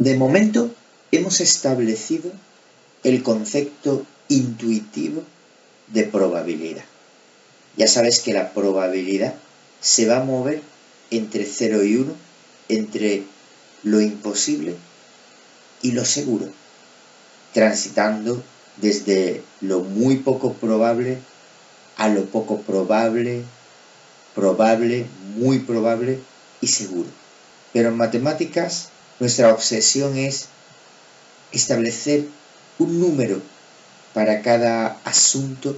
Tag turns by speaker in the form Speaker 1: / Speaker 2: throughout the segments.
Speaker 1: De momento hemos establecido el concepto intuitivo de probabilidad. Ya sabes que la probabilidad se va a mover entre 0 y 1, entre lo imposible y lo seguro, transitando desde lo muy poco probable a lo poco probable, probable, muy probable y seguro. Pero en matemáticas nuestra obsesión es establecer un número para cada asunto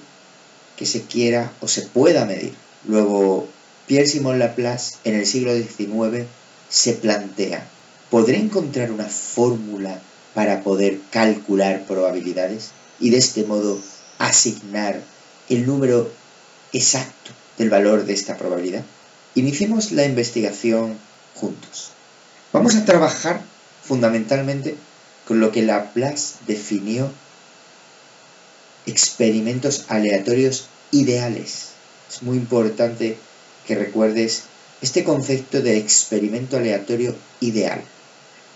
Speaker 1: que se quiera o se pueda medir. Luego, Pierre-Simon Laplace en el siglo XIX se plantea: ¿podré encontrar una fórmula para poder calcular probabilidades y de este modo asignar el número exacto del valor de esta probabilidad? Iniciemos la investigación juntos. Vamos a trabajar fundamentalmente con lo que Laplace definió experimentos aleatorios ideales. Es muy importante que recuerdes este concepto de experimento aleatorio ideal.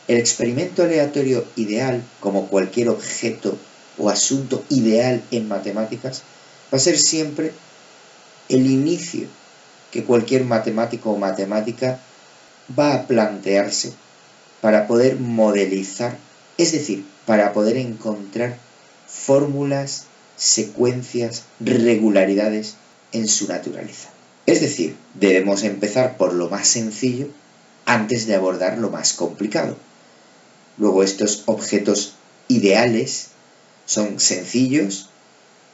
Speaker 1: El experimento aleatorio ideal, como cualquier objeto o asunto ideal en matemáticas, va a ser siempre el inicio que cualquier matemático o matemática va a plantearse para poder modelizar, es decir, para poder encontrar fórmulas, secuencias, regularidades en su naturaleza. Es decir, debemos empezar por lo más sencillo antes de abordar lo más complicado. Luego, estos objetos ideales son sencillos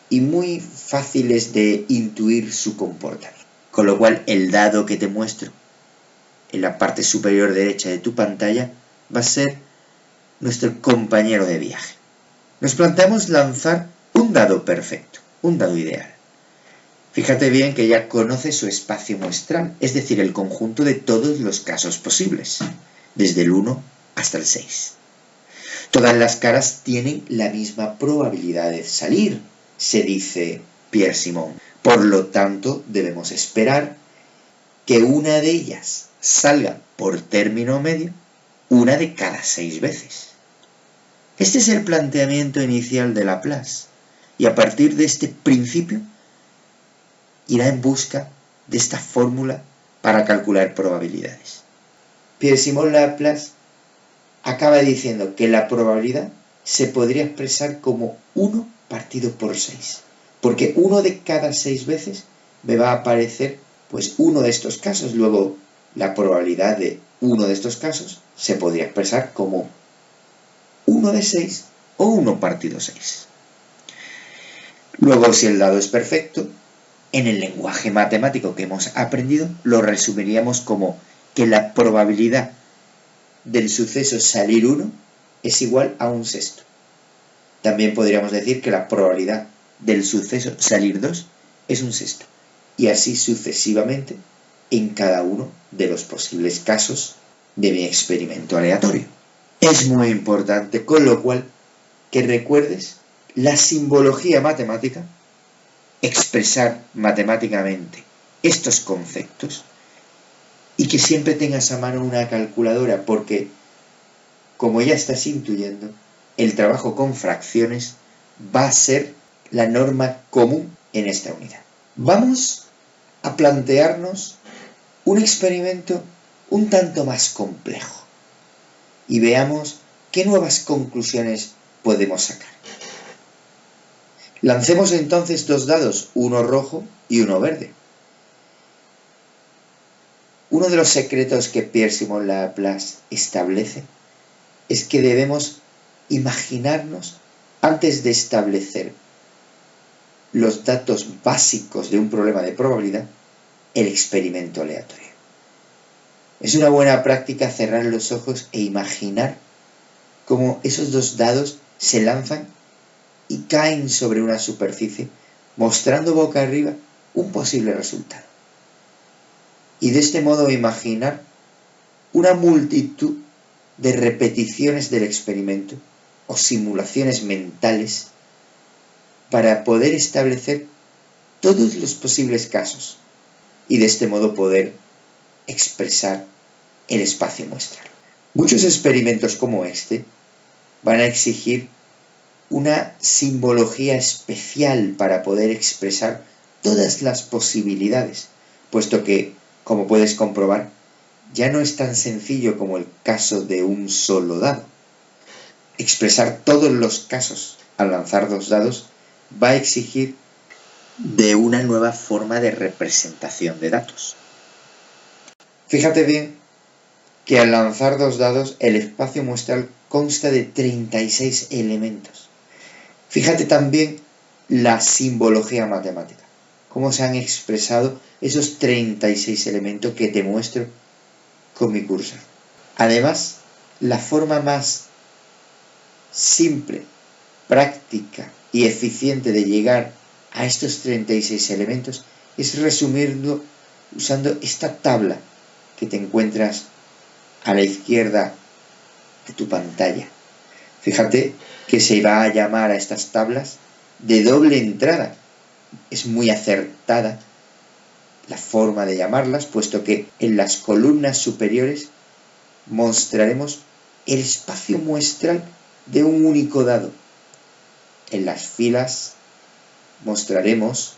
Speaker 1: y muy fáciles de intuir su comportamiento. Con lo cual, el dado que te muestro en la parte superior derecha de tu pantalla va a ser nuestro compañero de viaje. Nos planteamos lanzar un dado perfecto, un dado ideal. Fíjate bien que ya conoce su espacio muestral, es decir, el conjunto de todos los casos posibles, desde el 1 hasta el 6. Todas las caras tienen la misma probabilidad de salir, se dice Pierre-Simon. Por lo tanto, debemos esperar que una de ellas salga por término medio una de cada 6 veces. Este es el planteamiento inicial de Laplace, y a partir de este principio irá en busca de esta fórmula para calcular probabilidades. Pierre-Simon Laplace acaba diciendo que la probabilidad se podría expresar como 1 partido por 6, porque 1 de cada 6 veces me va a aparecer pues uno de estos casos. Luego, la probabilidad de uno de estos casos se podría expresar como 1 de 6 o 1 partido 6. Luego, si el dado es perfecto, en el lenguaje matemático que hemos aprendido, lo resumiríamos como que la probabilidad del suceso salir 1 es igual a 1/6. También podríamos decir que la probabilidad del suceso salir 2 es 1/6. Y así sucesivamente en cada uno de los posibles casos de mi experimento aleatorio. Es muy importante, con lo cual, que recuerdes la simbología matemática, expresar matemáticamente estos conceptos, y que siempre tengas a mano una calculadora, porque, como ya estás intuyendo, el trabajo con fracciones va a ser la norma común en esta unidad. Vamos a plantearnos un experimento un tanto más complejo y veamos qué nuevas conclusiones podemos sacar. Lancemos entonces 2 dados, uno rojo y uno verde. Uno de los secretos que Pierre-Simon Laplace establece es que debemos imaginarnos, antes de establecer los datos básicos de un problema de probabilidad, el experimento aleatorio. Es una buena práctica cerrar los ojos e imaginar cómo esos 2 dados se lanzan y caen sobre una superficie, mostrando boca arriba un posible resultado. Y de este modo imaginar una multitud de repeticiones del experimento o simulaciones mentales para poder establecer todos los posibles casos y de este modo poder expresar el espacio muestral. Muchos experimentos como este van a exigir una simbología especial para poder expresar todas las posibilidades, puesto que, como puedes comprobar, ya no es tan sencillo como el caso de un solo dado. Expresar todos los casos al lanzar 2 dados va a exigir de una nueva forma de representación de datos. Fíjate bien que al lanzar 2 dados el espacio muestral consta de 36 elementos. Fíjate también la simbología matemática, cómo se han expresado esos 36 elementos que te muestro con mi cursor. Además, la forma más simple, práctica y eficiente de llegar a estos 36 elementos es resumirlo usando esta tabla que te encuentras a la izquierda de tu pantalla. Fíjate que se va a llamar a estas tablas de doble entrada. Es muy acertada la forma de llamarlas, puesto que en las columnas superiores mostraremos el espacio muestral de un único dado. En las filas mostraremos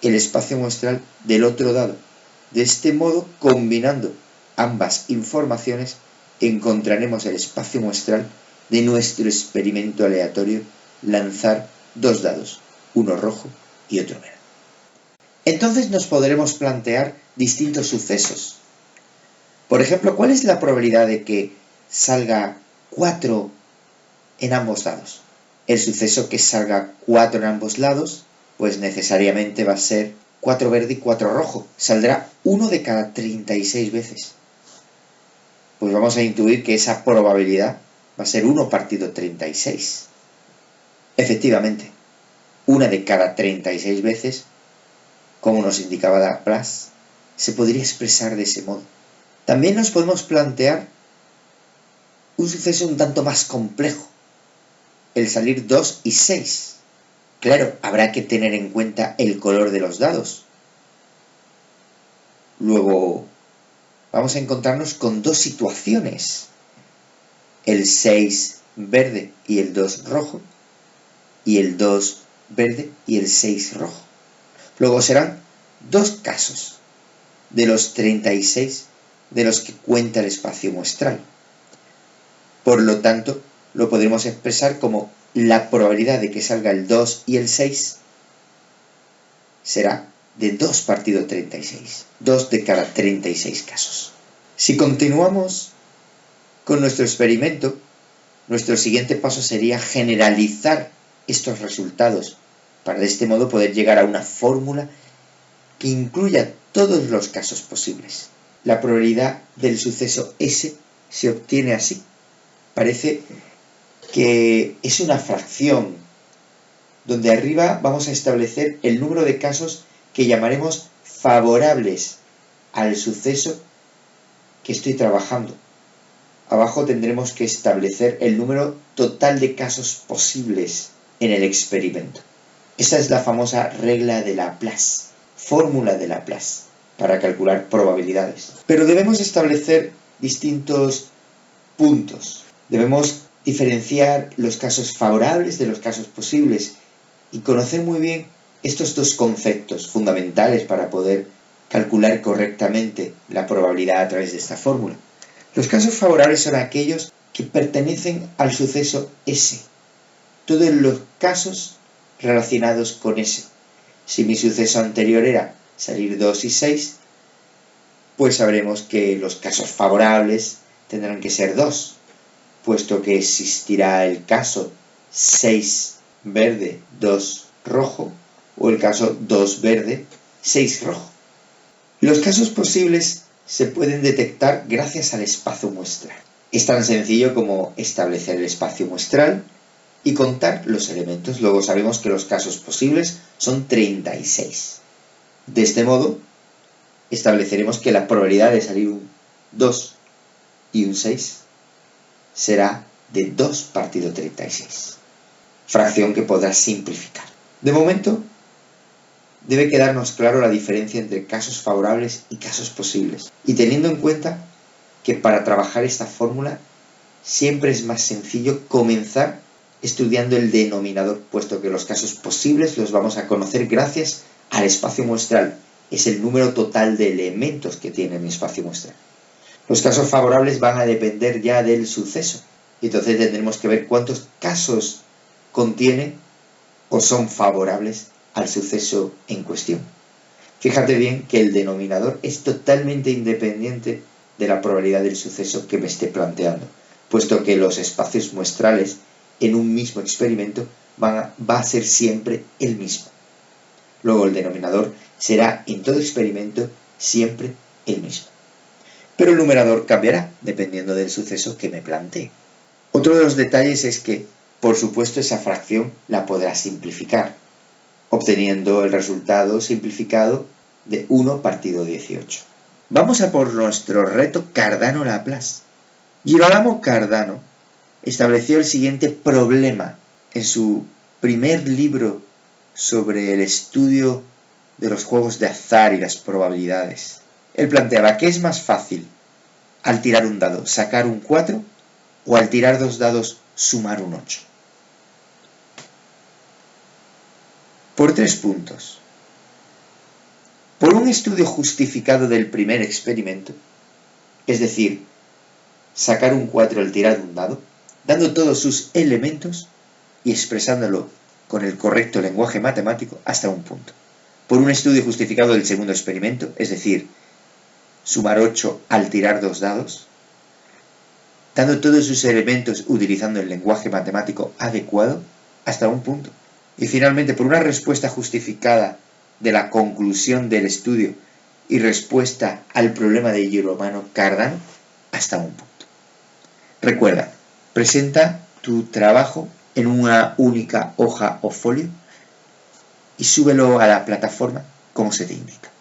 Speaker 1: el espacio muestral del otro dado. De este modo, combinando ambas informaciones, encontraremos el espacio muestral de nuestro experimento aleatorio lanzar 2 dados, uno rojo y otro verde. Entonces nos podremos plantear distintos sucesos. Por ejemplo, ¿cuál es la probabilidad de que salga 4 en ambos lados? El suceso que salga 4 en ambos lados, pues necesariamente va a ser 4 verde y 4 rojo. Saldrá 1 de cada 36 veces. Pues vamos a intuir que esa probabilidad va a ser 1 partido 36. Efectivamente, 1 de cada 36 veces, como nos indicaba Laplace, se podría expresar de ese modo. También nos podemos plantear un suceso un tanto más complejo, el salir 2 y 6. Claro, habrá que tener en cuenta el color de los dados. Luego vamos a encontrarnos con 2 situaciones, el 6 verde y el 2 rojo, y el 2 verde y el 6 rojo. Luego serán 2 casos de los 36 de los que cuenta el espacio muestral. Por lo tanto, lo podremos expresar como la probabilidad de que salga el 2 y el 6 será de 2 partido 36, 2 de cada 36 casos. Si continuamos con nuestro experimento, nuestro siguiente paso sería generalizar estos resultados para de este modo poder llegar a una fórmula que incluya todos los casos posibles. La probabilidad del suceso S se obtiene así. Parece que es una fracción, donde arriba vamos a establecer el número de casos que llamaremos favorables al suceso que estoy trabajando. Abajo tendremos que establecer el número total de casos posibles en el experimento. Esa es la famosa regla de Laplace, fórmula de Laplace, para calcular probabilidades. Pero debemos establecer distintos puntos. Debemos diferenciar los casos favorables de los casos posibles y conocer muy bien estos 2 conceptos fundamentales para poder calcular correctamente la probabilidad a través de esta fórmula. Los casos favorables son aquellos que pertenecen al suceso S. Todos los casos relacionados con S. Si mi suceso anterior era salir 2 y 6, pues sabremos que los casos favorables tendrán que ser 2, puesto que existirá el caso 6 verde, 2 rojo, o el caso 2 verde, 6 rojo. Los casos posibles se pueden detectar gracias al espacio muestral. Es tan sencillo como establecer el espacio muestral y contar los elementos. Luego sabemos que los casos posibles son 36. De este modo, estableceremos que la probabilidad de salir un 2 y un 6 será de 2 partido 36. Fracción que podrás simplificar. De momento, debe quedarnos claro la diferencia entre casos favorables y casos posibles. Y teniendo en cuenta que para trabajar esta fórmula siempre es más sencillo comenzar estudiando el denominador, puesto que los casos posibles los vamos a conocer gracias al espacio muestral. Es el número total de elementos que tiene mi espacio muestral. Los casos favorables van a depender ya del suceso. Entonces tendremos que ver cuántos casos contiene o son favorables al suceso en cuestión. Fíjate bien que el denominador es totalmente independiente de la probabilidad del suceso que me esté planteando, puesto que los espacios muestrales en un mismo experimento va a ser siempre el mismo. Luego el denominador será en todo experimento siempre el mismo. Pero el numerador cambiará dependiendo del suceso que me plantee. Otro de los detalles es que, por supuesto, esa fracción la podrás simplificar, obteniendo el resultado simplificado de 1 partido 18. Vamos a por nuestro reto Cardano-Laplace. Girolamo Cardano estableció el siguiente problema en su primer libro sobre el estudio de los juegos de azar y las probabilidades. Él planteaba que es más fácil al tirar un dado sacar un 4 o al tirar 2 dados sumar un 8. Por 3 puntos. Por un estudio justificado del primer experimento, es decir, sacar un 4 al tirar un dado, dando todos sus elementos y expresándolo con el correcto lenguaje matemático hasta un punto. Por un estudio justificado del segundo experimento, es decir, sumar 8 al tirar 2 dados, dando todos sus elementos utilizando el lenguaje matemático adecuado hasta un punto. Y finalmente, por una respuesta justificada de la conclusión del estudio y respuesta al problema de Girolamo Cardano hasta un punto. Recuerda, presenta tu trabajo en una única hoja o folio y súbelo a la plataforma como se te indica.